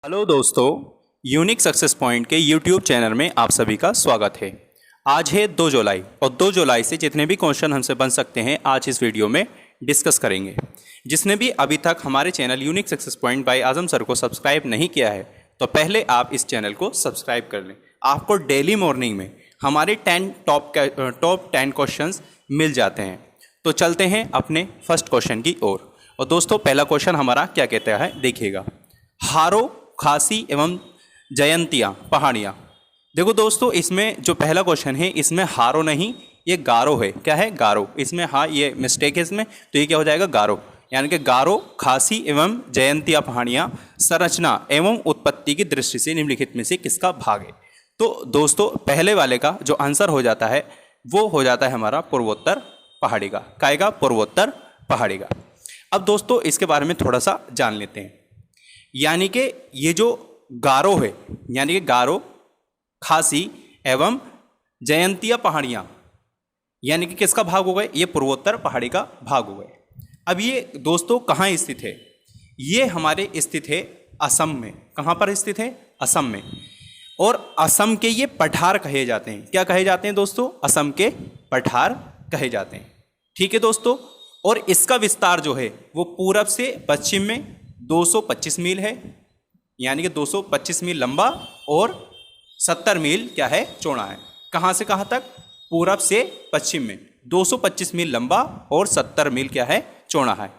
Hello दोस्तों, unique success point के YouTube channel में आप सभी का स्वागत है। आज है 2 जुलाई और 2 जुलाई से जितने भी क्वेश्चन हमसे बन सकते हैं आज इस वीडियो में डिस्कस करेंगे। जिसने भी अभी तक हमारे channel unique success point by Azam sir को सब्सक्राइब नहीं किया है तो पहले आप इस चैनल को सब्सक्राइब कर लें। आपको डेली मॉर्निंग में हमारे टॉप 10 क्वेश्चन मिल जाते हैं। तो चलते हैं अपने फर्स्ट क्वेश्चन की ओर। और दोस्तों पहला क्वेश्चन हमारा क्या कहता है देखिएगा, हारो खासी एवं जयंतिया पहाड़ियाँ। देखो दोस्तों, इसमें जो पहला क्वेश्चन है इसमें हारो नहीं, ये गारो है। क्या है? गारो। इसमें हाँ ये मिस्टेक है इसमें, तो ये क्या हो जाएगा? गारो। यानी कि गारो खासी एवं जयंतिया पहाड़ियाँ संरचना एवं उत्पत्ति की दृष्टि से निम्नलिखित में से किसका भाग है? तो दोस्तों पहले वाले का जो आंसर हो जाता है वो हो जाता है हमारा पूर्वोत्तर पहाड़ी का। काएगा? पूर्वोत्तर पहाड़ी का। अब दोस्तों इसके बारे में थोड़ा सा जान लेते हैं। यानी कि ये जो गारो है, यानी कि गारो खासी एवं जयंतिया पहाड़ियाँ यानी कि किसका भाग हो गए? ये पूर्वोत्तर पहाड़ी का भाग हो गए। अब ये दोस्तों कहाँ स्थित है? ये हमारे स्थित है असम में। कहाँ पर स्थित है? असम में। और असम के ये पठार कहे जाते हैं। क्या कहे जाते हैं दोस्तों? असम के पठार कहे जाते हैं। ठीक है दोस्तों। और इसका विस्तार जो है वो पूरब से पश्चिम में 225 मील है, यानी कि 225 मील लंबा और 70 मील क्या है? चौड़ा है। कहाँ से कहाँ तक? पूरब से पश्चिम में 225 मील लंबा और 70 मील क्या है? चौड़ा है।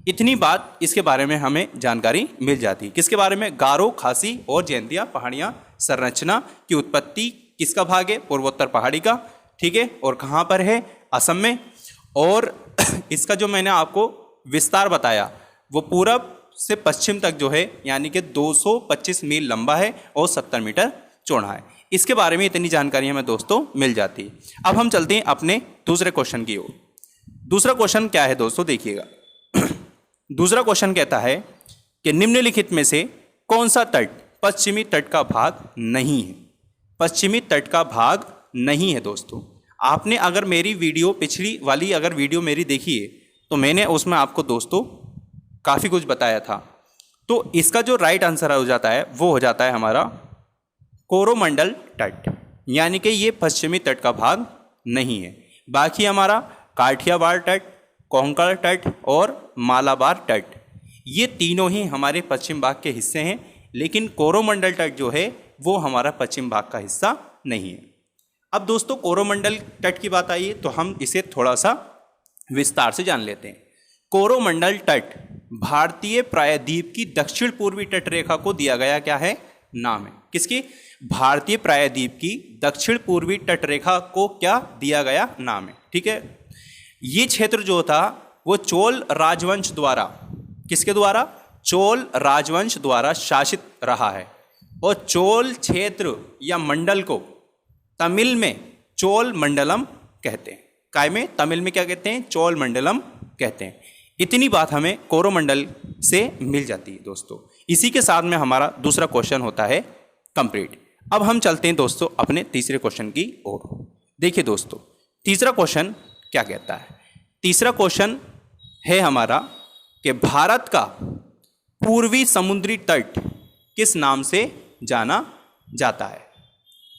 इतनी बात इसके बारे में हमें जानकारी मिल जाती है। किसके बारे में? गारो खासी और जयंतिया पहाड़ियाँ संरचना की उत्पत्ति किसका भाग है? पूर्वोत्तर पहाड़ी का। ठीक है। और कहाँ पर है? असम में। और इसका जो मैंने आपको विस्तार बताया वो पूरब से पश्चिम तक जो है यानी कि 225 मील लंबा है और 70 मीटर चौड़ा है। इसके बारे में इतनी जानकारी हमें दोस्तों मिल जाती है। अब हम चलते हैं अपने दूसरे क्वेश्चन की ओर। दूसरा क्वेश्चन क्या है दोस्तों देखिएगा। दूसरा क्वेश्चन कहता है कि निम्नलिखित में से कौन सा तट पश्चिमी तट का भाग नहीं है? पश्चिमी तट का भाग नहीं है दोस्तों। आपने अगर मेरी वीडियो पिछली वाली अगर वीडियो मेरी देखी है तो मैंने उसमें आपको दोस्तों काफ़ी कुछ बताया था। तो इसका जो राइट आंसर हो जाता है वो हो जाता है हमारा कोरोमंडल तट, यानी कि ये पश्चिमी तट का भाग नहीं है। बाकी हमारा काठियावाड़ तट, कोंकण तट और मालाबार तट ये तीनों ही हमारे पश्चिम भाग के हिस्से हैं, लेकिन कोरोमंडल तट जो है वो हमारा पश्चिम भाग का हिस्सा नहीं है। अब दोस्तों कोरोमंडल तट की बात आई है तो हम इसे थोड़ा सा विस्तार से जान लेते हैं। कोरोमंडल तट भारतीय प्रायद्वीप की दक्षिण पूर्वी तट रेखा को दिया गया क्या है? नाम है। किसकी? भारतीय प्रायद्वीप की दक्षिण पूर्वी तट रेखा को क्या दिया गया? नाम है। ठीक है। ये क्षेत्र जो था वो चोल राजवंश द्वारा, किसके द्वारा? चोल राजवंश द्वारा शासित रहा है। और चोल क्षेत्र या मंडल को तमिल में चोल मंडलम कहते हैं। काय में? तमिल में क्या कहते हैं? चोल मंडलम कहते हैं। इतनी बात हमें कोरोमंडल से मिल जाती है दोस्तों। इसी के साथ में हमारा दूसरा क्वेश्चन होता है कंप्लीट। अब हम चलते हैं दोस्तों अपने तीसरे क्वेश्चन की ओर। देखिए दोस्तों तीसरा क्वेश्चन क्या कहता है। तीसरा क्वेश्चन है हमारा कि भारत का पूर्वी समुद्री तट किस नाम से जाना जाता है?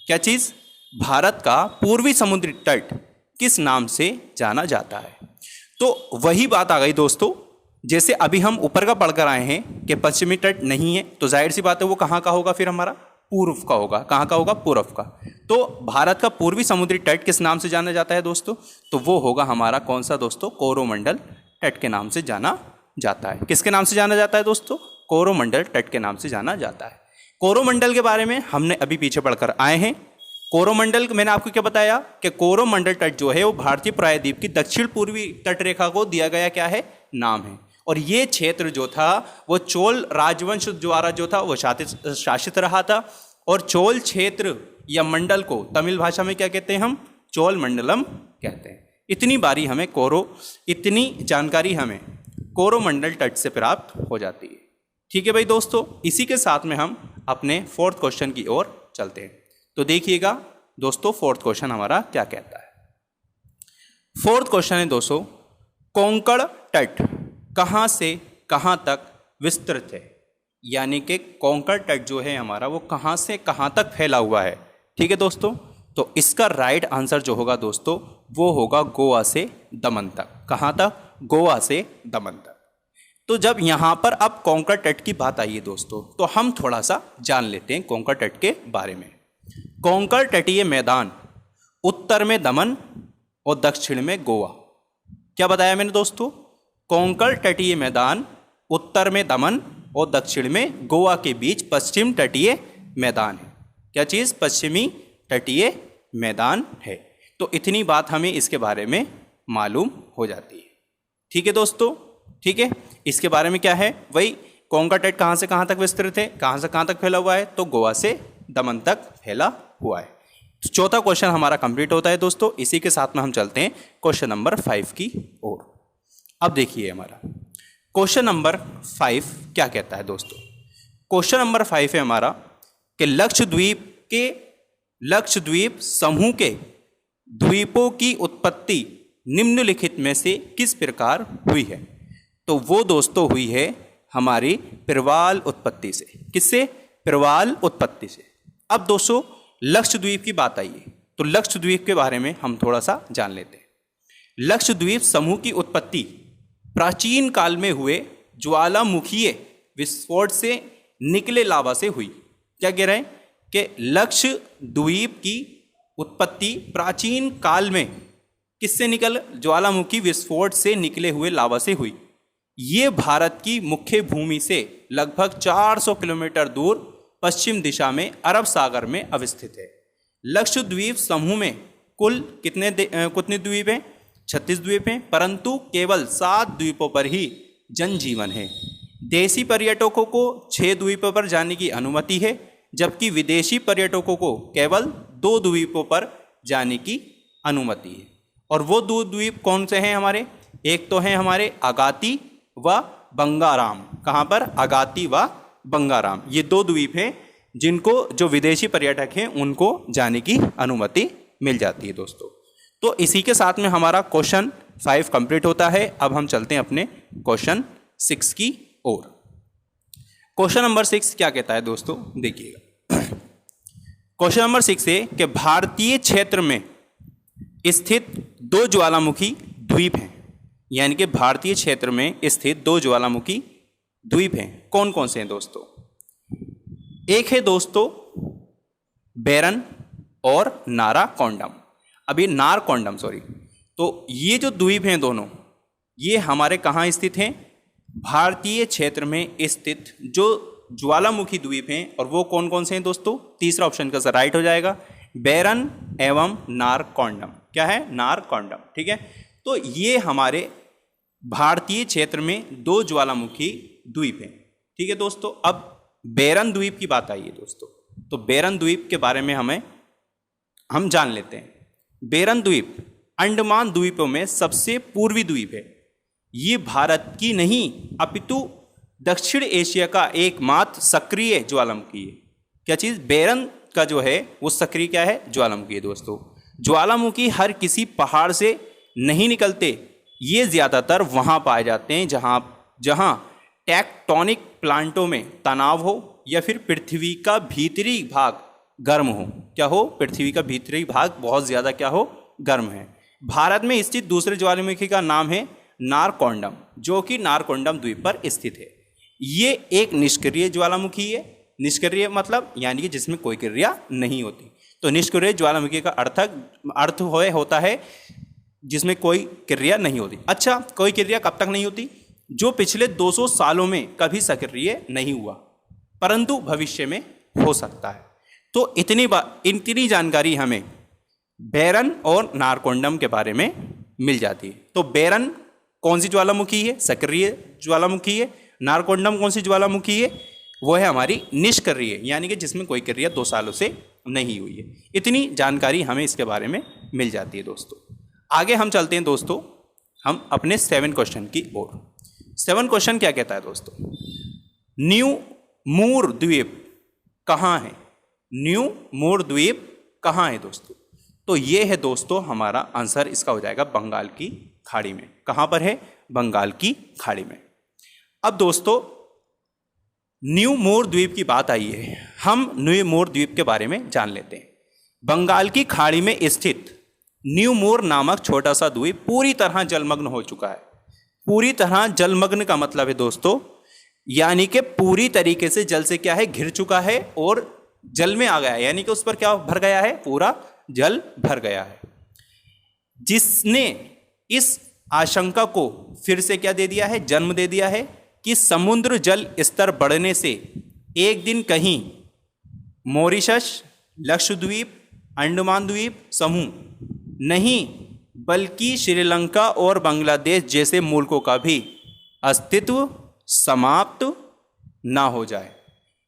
क्या चीज़? भारत का पूर्वी समुद्री तट किस नाम से जाना जाता है? तो वही बात आ गई दोस्तों, जैसे अभी हम ऊपर का पढ़कर आए हैं कि पश्चिमी तट नहीं है तो जाहिर सी बात है वो कहाँ का होगा? फिर हमारा पूर्व का होगा। कहाँ का होगा? पूर्व का। तो भारत का पूर्वी समुद्री तट किस नाम से जाना जाता है दोस्तों? तो वो होगा हमारा कौन सा दोस्तों? कोरोमंडल तट के नाम से जाना जाता है। किसके नाम से जाना जाता है दोस्तों? कोरोमंडल तट के नाम से जाना जाता है। कोरोमंडल के बारे में हमने अभी पीछे पढ़कर आए हैं। कोरोमंडल मैंने आपको क्या बताया कि कोरोमंडल तट जो है वो भारतीय प्रायद्वीप की दक्षिण पूर्वी तट रेखा को दिया गया क्या है? नाम है। और ये क्षेत्र जो था वो चोल राजवंश द्वारा जो था वो शासित रहा था। और चोल क्षेत्र या मंडल को तमिल भाषा में क्या कहते हैं? हम चोल मंडलम कहते हैं। इतनी जानकारी हमें कोरोमंडल तट से प्राप्त हो जाती है। ठीक है भाई दोस्तों, इसी के साथ में हम अपने फोर्थ क्वेश्चन की ओर चलते हैं। तो देखिएगा दोस्तों फोर्थ क्वेश्चन हमारा क्या कहता है। फोर्थ क्वेश्चन है दोस्तों, कोंकण तट कहाँ से कहाँ तक विस्तृत है? यानी कि कोंकण तट जो है हमारा वो कहाँ से कहाँ तक फैला हुआ है। ठीक है दोस्तों, तो इसका राइट आंसर जो होगा दोस्तों वो होगा गोवा से दमन तक। कहाँ तक? गोवा से दमन तक। तो जब यहाँ पर अब कोंकण तट की बात आई है दोस्तों, तो हम थोड़ा सा जान लेते हैं कोंकण तट के बारे में। कोंकण तटीय मैदान उत्तर में दमन और दक्षिण में गोवा। क्या बताया मैंने दोस्तों? कोंकण तटीय मैदान उत्तर में दमन और दक्षिण में गोवा के बीच पश्चिम तटीय मैदान है। क्या चीज़? पश्चिमी तटीय मैदान है। तो इतनी बात हमें इसके बारे में मालूम हो जाती है। ठीक है दोस्तों, ठीक है। इसके बारे में क्या है, वही कोंकण तट कहाँ से कहाँ तक विस्तृत है, कहाँ से कहाँ तक फैला हुआ है, तो गोवा से दमन तक फैला हुआ है। तो चौथा क्वेश्चन हमारा कंप्लीट होता है दोस्तों। इसी के साथ में हम चलते हैं क्वेश्चन नंबर 5 की ओर। अब देखिए हमारा क्वेश्चन नंबर 5 क्या कहता है दोस्तों। क्वेश्चन नंबर 5 है हमारा कि लक्षद्वीप समूह के द्वीपों की उत्पत्ति निम्नलिखित में से किस प्रकार हुई है। तो वो दोस्तों हुई है हमारी प्रवाल उत्पत्ति से। किससे? प्रवाल उत्पत्ति से। अब दोस्तों लक्षद्वीप की बात आई है, तो लक्षद्वीप के बारे में हम थोड़ा सा जान लेते हैं। लक्षद्वीप समूह की उत्पत्ति प्राचीन काल में हुए ज्वालामुखीय विस्फोट से निकले लावा से हुई। क्या कह रहे हैं कि लक्षद्वीप की उत्पत्ति प्राचीन काल में किससे निकल? ज्वालामुखी विस्फोट से निकले हुए लावा से हुई। ये भारत की मुख्य भूमि से लगभग 400 किलोमीटर दूर पश्चिम दिशा में अरब सागर में अवस्थित है। लक्षद्वीप समूह में कुल कितने द्वीप हैं? 36 द्वीप हैं, परंतु केवल 7 द्वीपों पर ही जनजीवन है। देशी पर्यटकों को 6 द्वीपों पर जाने की अनुमति है, जबकि विदेशी पर्यटकों को केवल 2 द्वीपों पर जाने की अनुमति है। और वो 2 द्वीप कौन से हैं हमारे? एक तो हैं हमारे अगाती व बंगाराम। कहाँ पर? अगाती व बंगाराम। ये 2 द्वीप हैं जिनको जो विदेशी पर्यटक हैं उनको जाने की अनुमति मिल जाती है दोस्तों। तो इसी के साथ में हमारा क्वेश्चन 5 कंप्लीट होता है। अब हम चलते हैं अपने क्वेश्चन 6 की ओर। क्वेश्चन नंबर 6 क्या कहता है दोस्तों, देखिएगा। क्वेश्चन नंबर 6 है कि भारतीय क्षेत्र में स्थित 2 ज्वालामुखी द्वीप हैं, यानी कि भारतीय क्षेत्र में स्थित 2 ज्वालामुखी द्वीप हैं। कौन कौन से हैं दोस्तों? एक है दोस्तों बैरन और नाराकोंडम। अभी नारकोंडम सॉरी। तो ये जो द्वीप हैं दोनों, ये हमारे कहाँ स्थित हैं? भारतीय क्षेत्र में स्थित जो ज्वालामुखी द्वीप हैं। और वो कौन कौन से हैं दोस्तों? तीसरा ऑप्शन का राइट हो जाएगा, बैरन एवं नारकोंडम। क्या है? नारकोंडम। ठीक है। तो ये हमारे भारतीय क्षेत्र में 2 ज्वालामुखी द्वीप हैं। ठीक है दोस्तों। अब बैरन द्वीप की बात आई है दोस्तों, तो बैरन द्वीप के बारे में हम जान लेते हैं। बैरन द्वीप अंडमान द्वीपों में सबसे पूर्वी द्वीप है। ये भारत की नहीं अपितु दक्षिण एशिया का एकमात्र सक्रिय ज्वालामुखी है। क्या चीज़? बैरन का जो है वो सक्रिय क्या है? ज्वालामुखी है दोस्तों। ज्वालामुखी हर किसी पहाड़ से नहीं निकलते, ये ज़्यादातर वहाँ पाए जाते हैं जहाँ टेक्टोनिक प्लांटों में तनाव हो या फिर पृथ्वी का भीतरी भाग गर्म हो। क्या हो? पृथ्वी का भीतरी भाग बहुत ज़्यादा क्या हो? गर्म है। भारत में स्थित दूसरे ज्वालामुखी का नाम है नारकोंडम, जो कि नारकोंडम द्वीप पर स्थित है। ये एक निष्क्रिय ज्वालामुखी है। निष्क्रिय मतलब यानी कि जिसमें कोई क्रिया नहीं होती। तो निष्क्रिय ज्वालामुखी का अर्थ होता है जिसमें कोई क्रिया नहीं होती। अच्छा, कोई क्रिया कब तक नहीं होती? जो पिछले 200 सालों में कभी सक्रिय नहीं हुआ, परंतु भविष्य में हो सकता है। तो इतनी जानकारी हमें बैरन और नारकोंडम के बारे में मिल जाती है। तो बैरन कौन सी ज्वालामुखी है? सक्रिय ज्वालामुखी है। नारकोंडम कौन सी ज्वालामुखी है? वो है हमारी निष्क्रिय, यानी कि जिसमें कोई क्रिया 2 सालों से नहीं हुई है। इतनी जानकारी हमें इसके बारे में मिल जाती है दोस्तों। आगे हम चलते हैं दोस्तों हम अपने 7 क्वेश्चन की ओर। 7 क्वेश्चन क्या कहता है दोस्तों? न्यू मूर द्वीप कहाँ है? न्यू मूर द्वीप कहाँ है दोस्तों? तो ये है दोस्तों हमारा आंसर, इसका हो जाएगा बंगाल की खाड़ी में। कहाँ पर है? बंगाल की खाड़ी में। अब दोस्तों न्यू मोर द्वीप की बात आई है, हम न्यू मोर द्वीप के बारे में जान लेते हैं। बंगाल की खाड़ी में स्थित न्यू मोर नामक छोटा सा द्वीप पूरी तरह जलमग्न हो चुका है। पूरी तरह जलमग्न का मतलब है दोस्तों, यानी कि पूरी तरीके से जल से क्या है, घिर चुका है और जल में आ गया है, यानी कि उस पर क्या भर गया है, पूरा जल भर गया है। जिसने इस आशंका को फिर से क्या दे दिया है, जन्म दे दिया है कि समुद्र जल स्तर बढ़ने से एक दिन कहीं मॉरिशस, लक्षद्वीप, अंडमान द्वीप समूह नहीं बल्कि श्रीलंका और बांग्लादेश जैसे मुल्कों का भी अस्तित्व समाप्त ना हो जाए।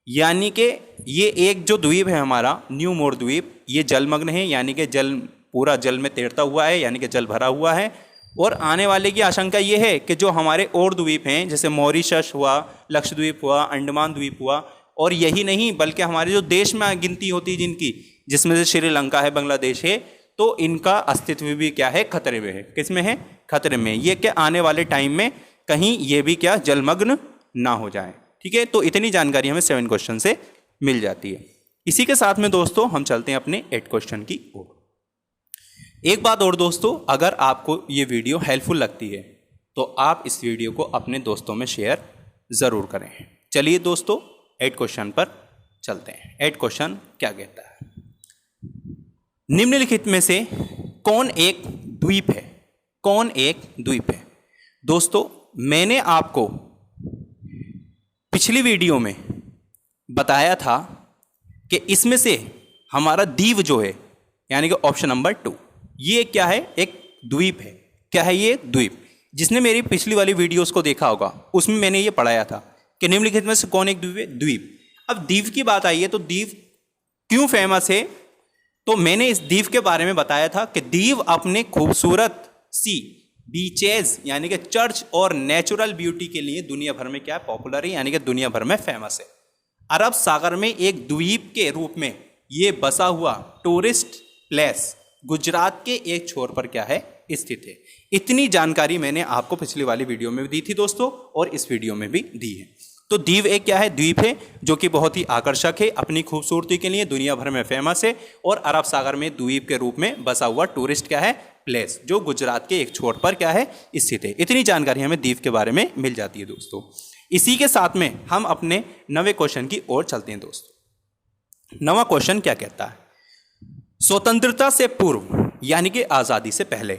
यानी कि ये एक जो द्वीप है हमारा न्यू मोर द्वीप, ये जलमग्न है, यानी कि जल पूरा जल में तैरता हुआ है, यानी कि जल भरा हुआ है। और आने वाले की आशंका ये है कि जो हमारे और द्वीप हैं, जैसे मॉरिशस हुआ, लक्षद्वीप हुआ, अंडमान द्वीप हुआ, और यही नहीं बल्कि हमारे जो देश में गिनती होती है जिनकी, जिसमें से श्रीलंका है, बांग्लादेश है, तो इनका अस्तित्व भी क्या है, खतरे में है। किस में है, खतरे में। ये क्या आने वाले टाइम में कहीं ये भी क्या जलमग्न ना हो जाए। ठीक है, तो इतनी जानकारी हमें 7 क्वेश्चन से मिल जाती है। इसी के साथ में दोस्तों हम चलते हैं अपने 8 क्वेश्चन की ओर। एक बात और दोस्तों, अगर आपको ये वीडियो हेल्पफुल लगती है तो आप इस वीडियो को अपने दोस्तों में शेयर ज़रूर करें। चलिए दोस्तों 8 क्वेश्चन पर चलते हैं। 8 क्वेश्चन क्या कहता है, निम्नलिखित में से कौन एक द्वीप है, कौन एक द्वीप है। दोस्तों मैंने आपको पिछली वीडियो में बताया था कि इसमें से हमारा दीव जो है, यानी कि ऑप्शन नंबर 2, ये क्या है, एक द्वीप है। क्या है ये, द्वीप। जिसने मेरी पिछली वाली वीडियोस को देखा होगा उसमें मैंने ये पढ़ाया था कि निम्नलिखित में से कौन एक द्वीप है, द्वीप। अब द्वीप की बात आई है तो द्वीप क्यों फेमस है, तो मैंने इस द्वीप के बारे में बताया था कि द्वीप अपने खूबसूरत सी बीचेज यानी कि चर्च और नेचुरल ब्यूटी के लिए दुनिया भर में क्या पॉपुलर है, यानी कि दुनिया भर में फेमस है। अरब सागर में एक द्वीप के रूप में ये बसा हुआ टूरिस्ट प्लेस गुजरात के एक छोर पर क्या है, स्थित है। इतनी जानकारी मैंने आपको पिछली वाली वीडियो में भी दी थी दोस्तों, और इस वीडियो में भी दी है। तो द्वीप एक क्या है, द्वीप है जो कि बहुत ही आकर्षक है, अपनी खूबसूरती के लिए दुनिया भर में फेमस है, और अरब सागर में द्वीप के रूप में बसा हुआ टूरिस्ट क्या है, प्लेस, जो गुजरात के एक छोर पर क्या है, स्थित है। इतनी जानकारी हमें द्वीप के बारे में मिल जाती है दोस्तों। इसी के साथ में हम अपने 9वें क्वेश्चन की ओर चलते हैं दोस्तों। 9वां क्वेश्चन क्या कहता है, स्वतंत्रता से पूर्व यानी कि आजादी से पहले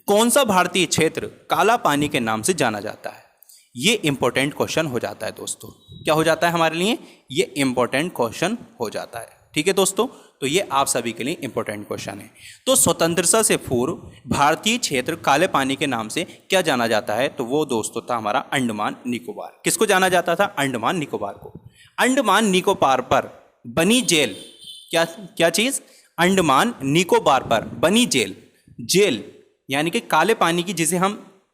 कौन सा भारतीय क्षेत्र काला पानी के नाम से जाना जाता है। ये इंपॉर्टेंट क्वेश्चन हो जाता है दोस्तों। क्या हो जाता है हमारे लिए, ये इंपॉर्टेंट क्वेश्चन हो जाता है। ठीक है दोस्तों, तो ये आप सभी के लिए इंपॉर्टेंट क्वेश्चन है। तो स्वतंत्रता से पूर्व भारतीय क्षेत्र काले पानी के नाम से क्या जाना जाता है, तो वो दोस्तों था हमारा अंडमान निकोबार। किसको जाना जाता था, अंडमान निकोबार को। अंडमान निकोबार पर बनी जेल, क्या चीज, अंडमान निकोबार पर बनी जेल, जेल यानी कि काले पानी की, जिसे हम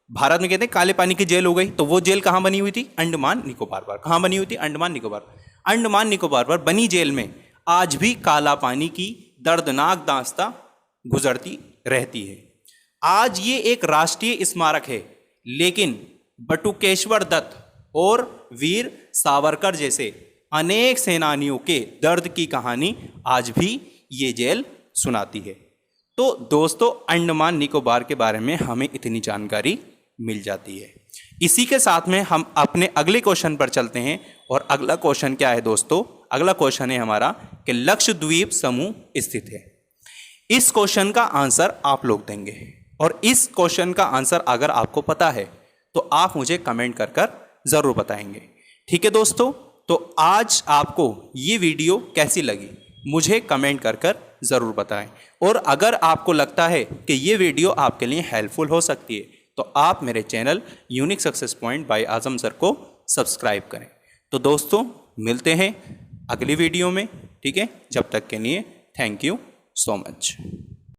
भारत में कहते हैं काले पानी की जेल हो गई, तो वो जेल कहाँ बनी हुई थी, अंडमान निकोबार पर। कहाँ बनी हुई थी, अंडमान निकोबार। अंडमान निकोबार पर बनी जेल में आज भी काला पानी की दर्दनाक दास्तां गुजरती रहती है। आज ये एक राष्ट्रीय स्मारक है, लेकिन बटुकेश्वर दत्त और वीर सावरकर जैसे अनेक सेनानियों के दर्द की कहानी आज भी ये जेल सुनाती है। तो दोस्तों अंडमान निकोबार के बारे में हमें इतनी जानकारी मिल जाती है। इसी के साथ में हम अपने अगले क्वेश्चन पर चलते हैं, और अगला क्वेश्चन क्या है दोस्तों, अगला क्वेश्चन है हमारा कि लक्षद्वीप समूह स्थित है। इस क्वेश्चन का आंसर आप लोग देंगे, और इस क्वेश्चन का आंसर अगर आपको पता है तो आप मुझे कमेंट कर कर जरूर बताएंगे। ठीक है दोस्तों, तो आज आपको ये वीडियो कैसी लगी मुझे कमेंट कर कर ज़रूर बताएं, और अगर आपको लगता है कि ये वीडियो आपके लिए हेल्पफुल हो सकती है तो आप मेरे channel unique success point by Azam sir को सब्सक्राइब करें। तो दोस्तों मिलते हैं अगली वीडियो में, ठीक है, जब तक के लिए थैंक यू सो मच।